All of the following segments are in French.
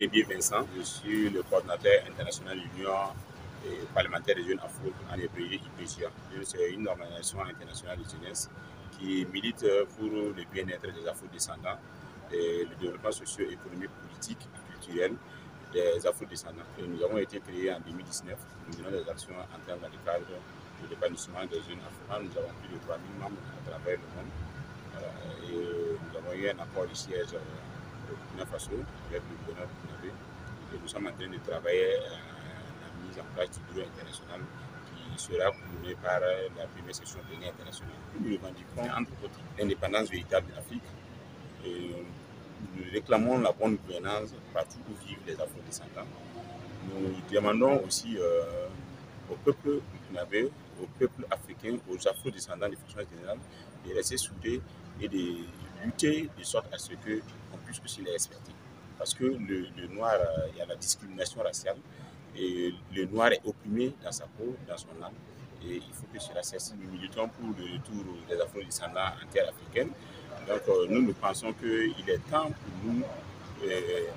Bien Vincent, je suis le coordinateur international de l'Union parlementaire des jeunes afro en hébreu IPJA. C'est une organisation internationale de jeunesse qui milite pour le bien-être des afro-descendants et le développement socio-économique, politique et culturel des afro-descendants. Nous avons été créés en 2019. Nous menons des actions en termes dans le cadre de l'épanouissement des jeunes afro. Nous avons plus de 3000 membres à travers le monde. Et nous avons eu un accord de siège au Burkina Faso avec le gouverneur burkinabé. Et nous sommes en train de travailler à la mise en place du bureau international qui sera couronnée par la première session de l'Union internationale. Nous revendiquons entre autres l'indépendance véritable de l'Afrique. Nous réclamons la bonne gouvernance partout où vivent les afro-descendants. Nous demandons aussi au peuple burkinabé, au peuple africain, aux afro-descendants de façon générale, de rester soudés et de lutter de sorte à ce qu'on puisse aussi les respecter. Parce que le noir, il y a la discrimination raciale et le noir est opprimé dans sa peau, dans son âme. Et il faut que cela cesse. Nous militons pour le retour des afro-descendants en terre africaine. Donc nous pensons qu'il est temps pour nous,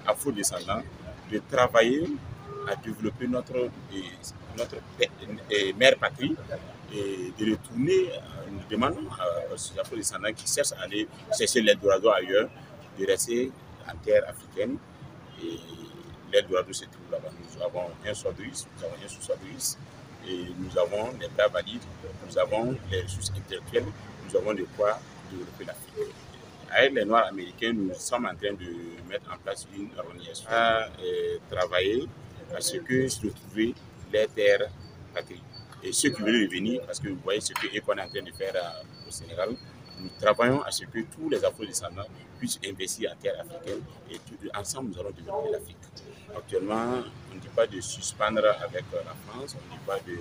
afro-descendants, de travailler à développer notre mère patrie et de retourner. Nous demandons aux afro-descendants qui cherchent à aller chercher l'Eldorado ailleurs, de rester en terre africaine. Et l'Eldorado se trouve là-bas. Nous avons un sous-Brice, nous avons un sous-Brice, et nous avons les bras valides, nous avons les ressources intellectuelles, nous avons de quoi développer l'Afrique. Avec les Noirs américains, nous sommes en train de mettre en place une organisation à travailler à ce que se retrouver les terres patries. Et ceux qui veulent revenir, parce que vous voyez ce qu'on est en train de faire au Sénégal, nous travaillons à ce que tous les afro-descendants puissent investir en terre africaine et ensemble nous allons développer l'Afrique. Actuellement, on ne dit pas de suspendre avec la France, on ne dit pas de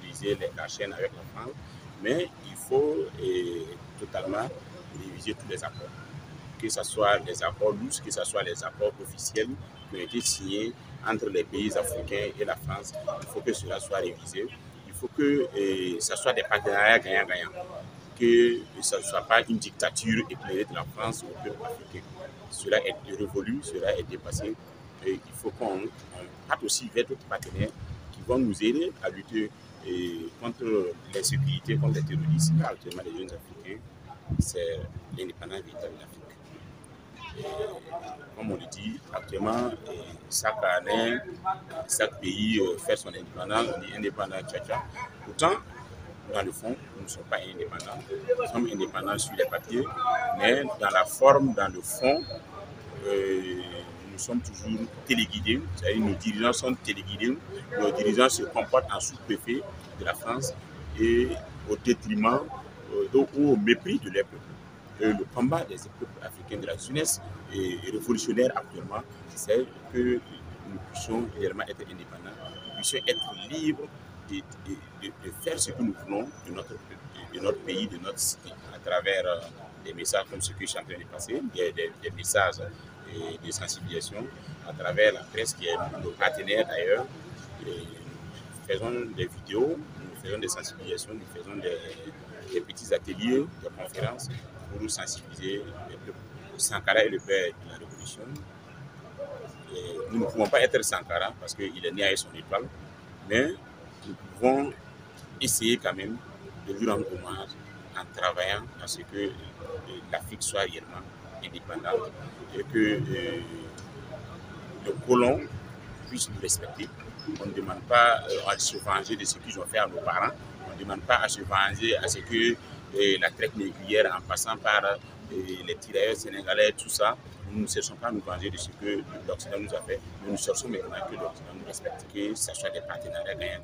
briser la chaîne avec la France, mais il faut totalement réviser tous les accords. Que ce soit les accords lourds, que ce soit les accords officiels qui ont été signés entre les pays africains et la France, il faut que cela soit révisé. Il faut que ce soit des partenariats gagnant-gagnant. Que ce ne soit pas une dictature éclairée de la France au peuple africain. Cela est révolu, cela est dépassé. Et il faut qu'on parte aussi vers d'autres partenaires qui vont nous aider à lutter contre l'insécurité, contre les terroristes. Actuellement, les jeunes Africains, c'est l'indépendance véritable de l'Afrique. Comme on le dit, actuellement, chaque année, chaque pays fait son indépendance, on dit indépendant, tcha-tcha. Pourtant, dans le fond, nous ne sommes pas indépendants. Nous sommes indépendants sur les papiers, mais dans la forme, dans le fond, nous sommes toujours téléguidés. C'est-à-dire nos dirigeants sont téléguidés. Nos dirigeants se comportent en sous-préfet de la France et au détriment ou au mépris de leur peuple. Le combat des peuples africains de la jeunesse est révolutionnaire actuellement. C'est que nous puissions réellement être indépendants, nous puissions être libres de faire ce que nous voulons de notre pays, de notre cité, à travers des messages comme ce que je suis en train de passer, des messages de sensibilisation, à travers la presse qui est nos partenaires d'ailleurs. Nous faisons des vidéos, nous faisons des sensibilisations, nous faisons des petits ateliers, des conférences pour sensibiliser les peuples. Sankara est le père de la révolution. Et nous ne pouvons pas être Sankara parce qu'il est né avec son étoile, mais nous pouvons essayer quand même de lui rendre hommage en travaillant à ce que l'Afrique soit réellement indépendante et que le colon puisse nous respecter. On ne demande pas à se venger de ce qu'ils ont fait à nos parents. On ne demande pas à se venger à ce que la traite négrière en passant par les tirailleurs sénégalais, tout ça. Nous ne cherchons pas à nous venger de ce que l'Occident nous a fait. Nous cherchons maintenant que l'Occident nous respecte, que ce soit des partenariats gagnants.